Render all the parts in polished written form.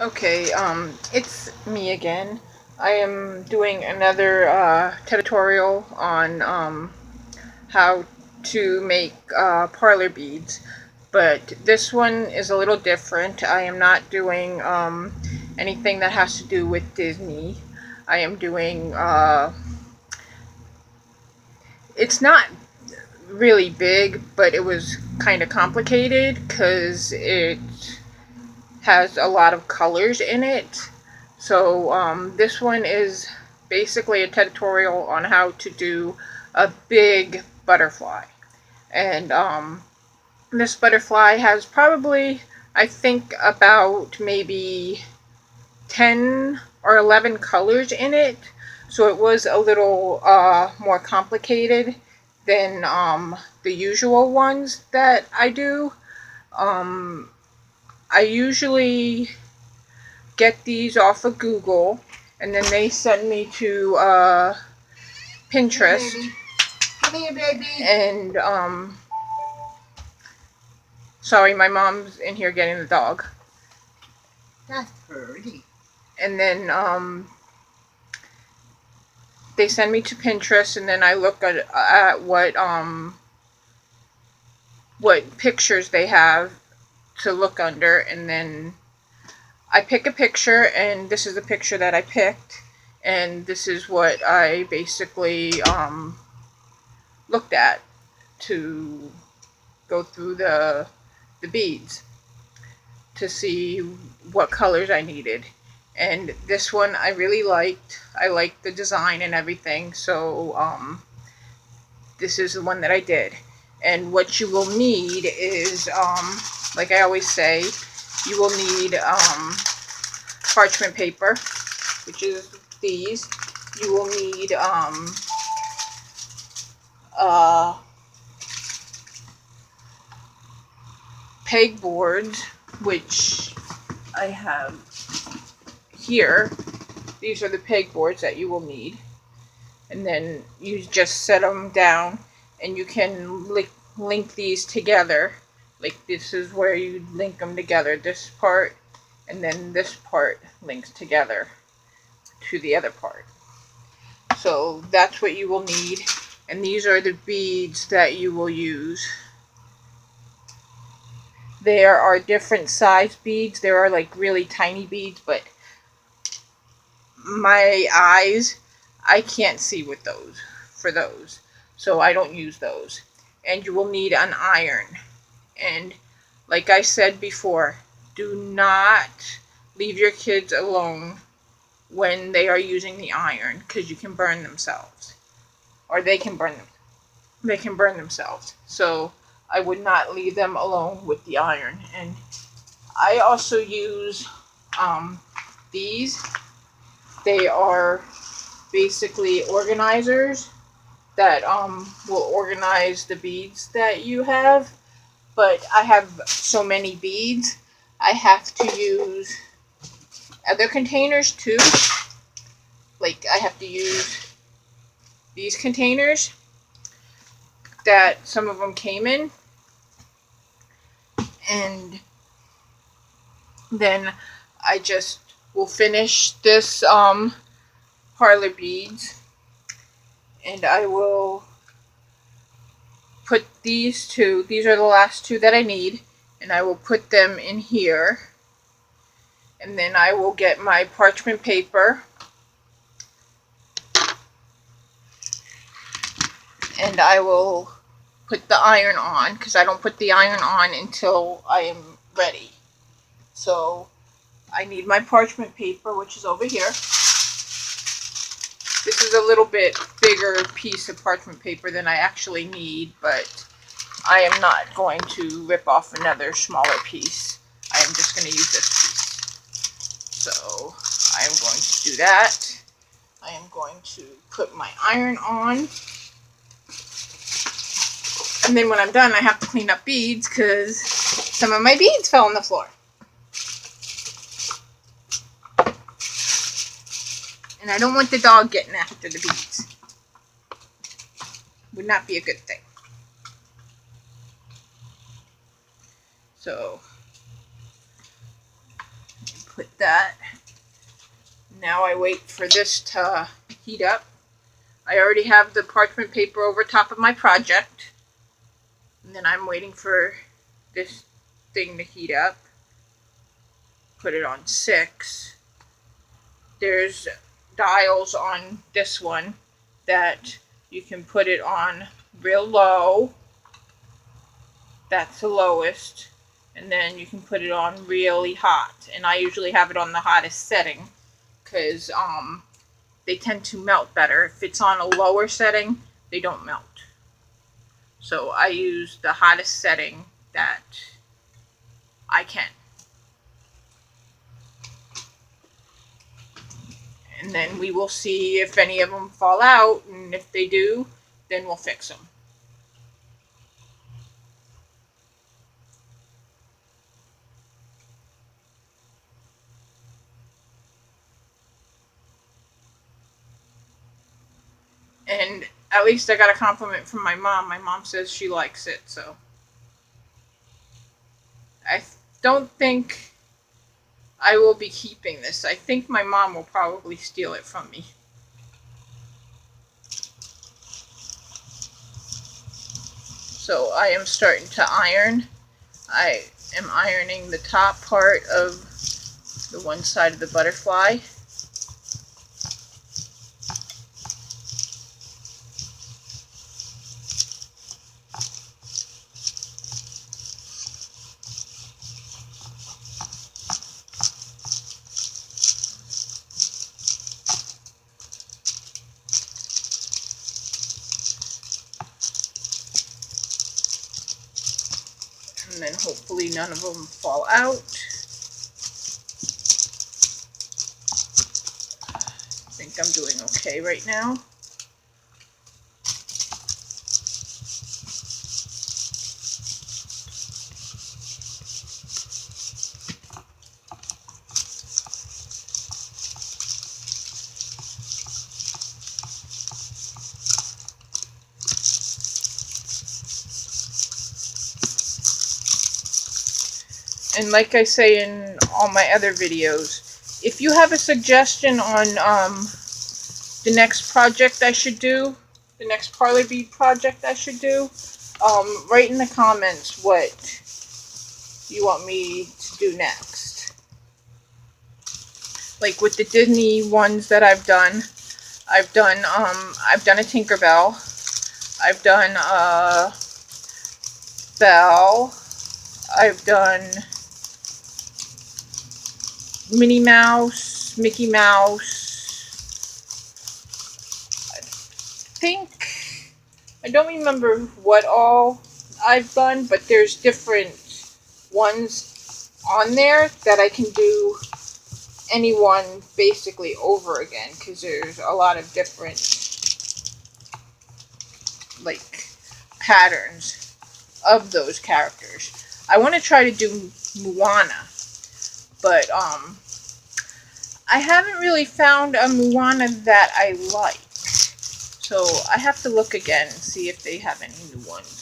Okay, it's me again. I am doing another tutorial on how to make parlor beads, but this one is a little different. I am not doing anything that has to do with Disney. I am doing, it's not really big, but it was kind of complicated because it has a lot of colors in it. So this one is basically a tutorial on how to do a big butterfly. And this butterfly has probably, I think, about maybe 10 or 11 colors in it. So it was a little more complicated than the usual ones that I do. I usually get these off of Google, and then they send me to Pinterest. Hey, come here, baby. And sorry, my mom's in here getting the dog. That's pretty. And then they send me to Pinterest, and then I look at what pictures they have to look under, and then I pick a picture, and this is the picture that I picked, and this is what I basically looked at to go through the beads to see what colors I needed. And this one I really liked. I liked the design and everything, so this is the one that I did. And what you will need is, like I always say, you will need parchment paper, which is these. You will need pegboards, which I have here. These are the pegboards that you will need. And then you just set them down, and you can link these together. Like, this is where you link them together. This part, and then this part links together to the other part. So that's what you will need. And these are the beads that you will use. There are different size beads. There are like really tiny beads, but my eyes, I can't see with those, for those. So I don't use those. And you will need an iron. And like I said before, do not leave your kids alone when they are using the iron, because you can burn themselves. Or they can burn them. They can burn themselves. So I would not leave them alone with the iron. And I also use these. They are basically organizers that will organize the beads that you have. But I have so many beads, I have to use other containers too. Like, I have to use these containers that some of them came in. And then I just will finish this parlor beads, and I will put these two, these are the last two that I need, and I will put them in here. And then I will get my parchment paper, and I will put the iron on, because I don't put the iron on until I am ready. So I need my parchment paper, which is over here. This is a little bit bigger piece of parchment paper than I actually need, but I am not going to rip off another smaller piece. I am just going to use this piece. So I am going to do that. I am going to put my iron on. And then when I'm done, I have to clean up beads because some of my beads fell on the floor. And I don't want the dog getting after the beads. Would not be a good thing. So, put that. Now I wait for this to heat up. I already have the parchment paper over top of my project. And then I'm waiting for this thing to heat up. Put it on 6. There's dials on this one that you can put it on real low. That's the lowest. And then you can put it on really hot. And I usually have it on the hottest setting because they tend to melt better. If it's on a lower setting, they don't melt. So I use the hottest setting that I can. And then we will see if any of them fall out, and if they do, then we'll fix them. And at least I got a compliment from my mom. My mom says she likes it, so. I don't think I will be keeping this. I think my mom will probably steal it from me. So I am starting to iron. I am ironing the top part of the one side of the butterfly. And then hopefully none of them fall out. I think I'm doing okay right now. And like I say in all my other videos, if you have a suggestion on the next project I should do, the next Perler Bead project I should do, write in the comments what you want me to do next. Like with the Disney ones that I've done a Tinkerbell, I've done Belle, I've done Minnie Mouse, Mickey Mouse. I don't remember what all I've done, but there's different ones on there that I can do any one basically over again, because there's a lot of different like patterns of those characters. I want to try to do Moana, but I haven't really found a Moana that I like. So I have to look again and see if they have any new ones.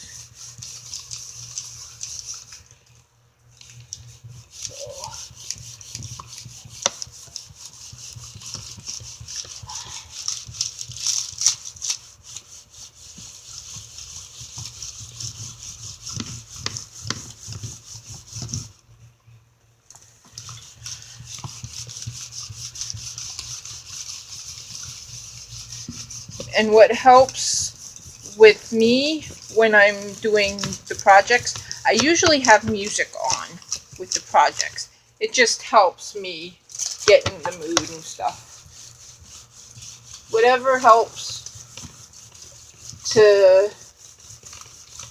And what helps with me when I'm doing the projects, I usually have music on with the projects. It just helps me get in the mood and stuff. Whatever helps to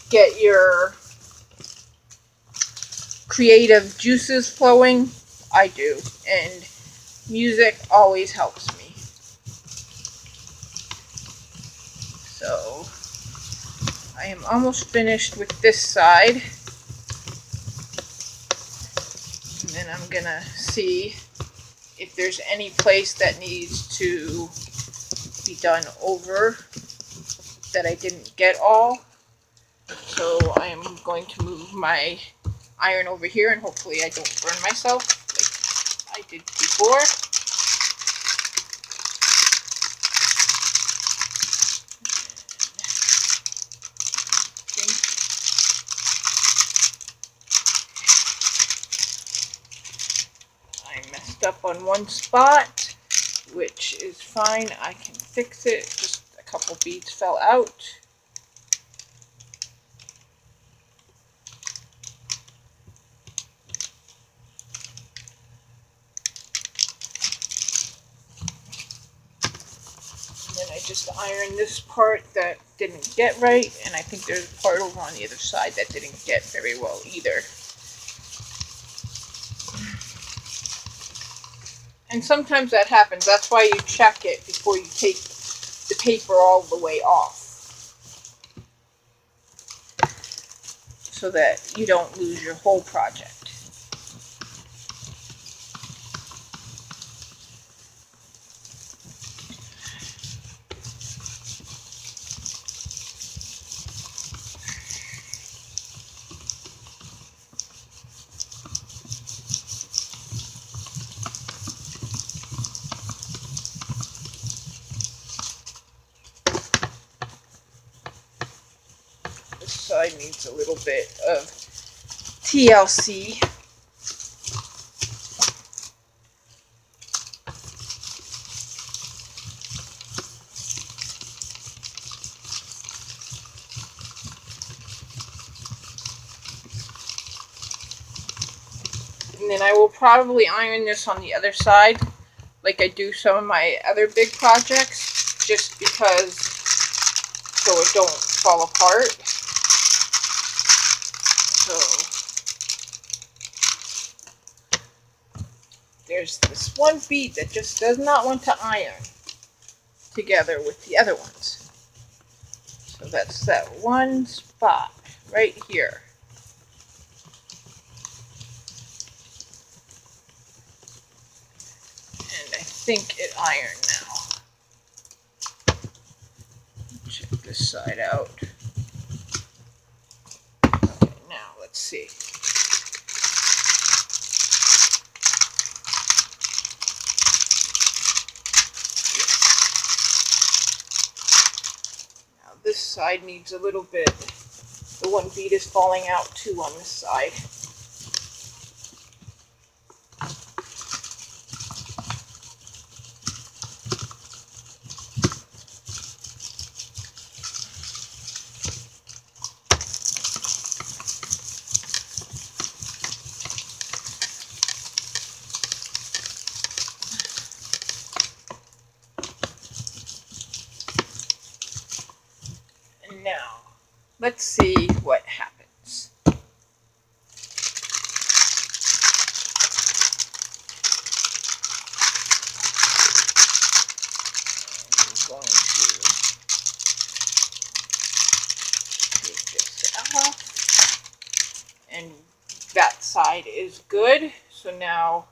get your creative juices flowing, I do. And music always helps me. So I am almost finished with this side, and then I'm gonna see if there's any place that needs to be done over that I didn't get all. So I am going to move my iron over here, and hopefully I don't burn myself like I did before. before. I messed up on one spot, which is fine. I can fix it. Just a couple beads fell out. And then I just ironed this part that didn't get right, and I think there's a part over on the other side that didn't get very well either. And sometimes that happens. That's why you check it before you take the paper all the way off, so that you don't lose your whole project. This side needs a little bit of TLC. And then I will probably iron this on the other side, like I do some of my other big projects, just because, so it don't fall apart. So there's this one bead that just does not want to iron together with the other ones. So that's that one spot right here. And I think it ironed now. Check this side out. Okay, now let's see. Now this side needs a little bit. The one bead is falling out too on this side. Now, let's see what happens. I'm going to take this off, and that side is good. So now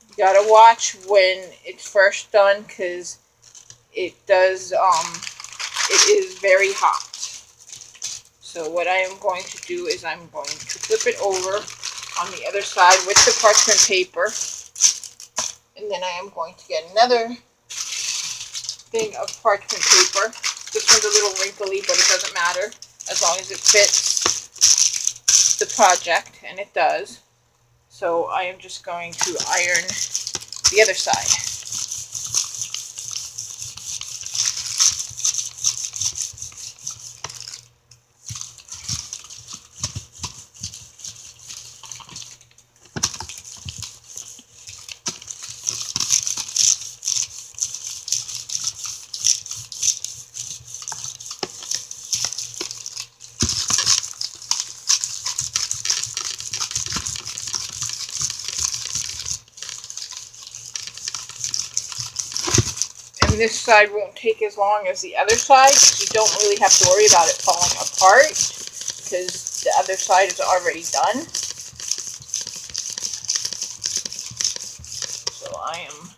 you gotta watch when it's first done, because it does, it is very hot. So what I am going to do is I'm going to flip it over on the other side with the parchment paper. And then I am going to get another thing of parchment paper. This one's a little wrinkly, but it doesn't matter as long as it fits the project, and it does. So I am just going to iron the other side. This side won't take as long as the other side. You don't really have to worry about it falling apart because the other side is already done. So I am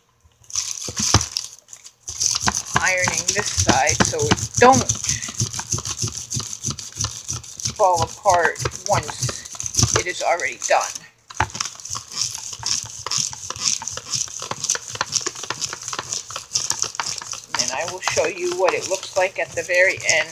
ironing this side so it don't fall apart once it is already done. what it looks like at the very end.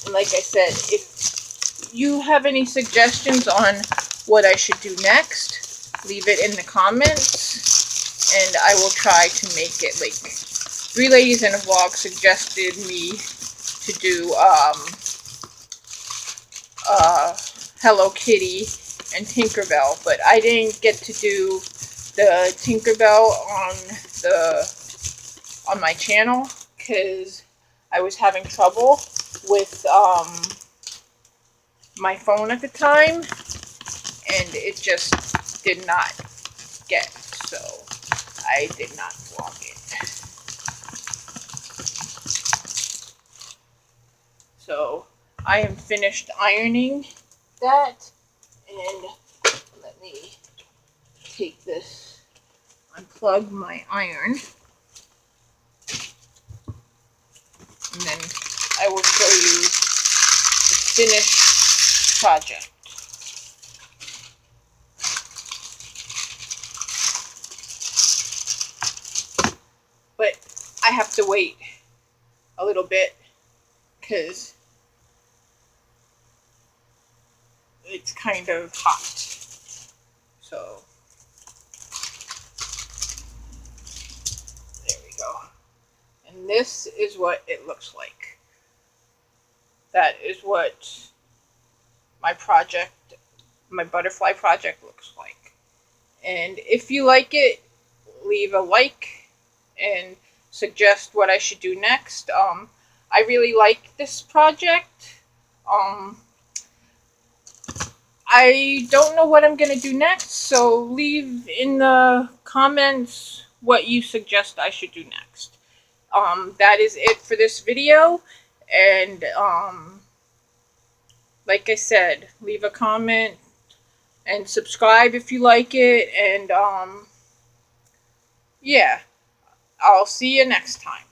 And like I said, if you have any suggestions on what I should do next, leave it in the comments, and I will try to make it. Like, 3 Ladies in a Vlog suggested me to do Hello Kitty and Tinkerbell, but I didn't get to do the Tinkerbell on my channel because I was having trouble with my phone at the time, and it just did not get, so I did not vlog it. So I am finished ironing that, and let me take this, unplug my iron, and then I will show you the finished project. But I have to wait a little bit because it's kind of hot. So there we go. And this is what it looks like. That is what my project, my butterfly project, looks like. And if you like it, leave a like and suggest what I should do next. I really like this project. I don't know what I'm going to do next, so leave in the comments what you suggest I should do next. That is it for this video, and like I said, leave a comment and subscribe if you like it, and yeah, I'll see you next time.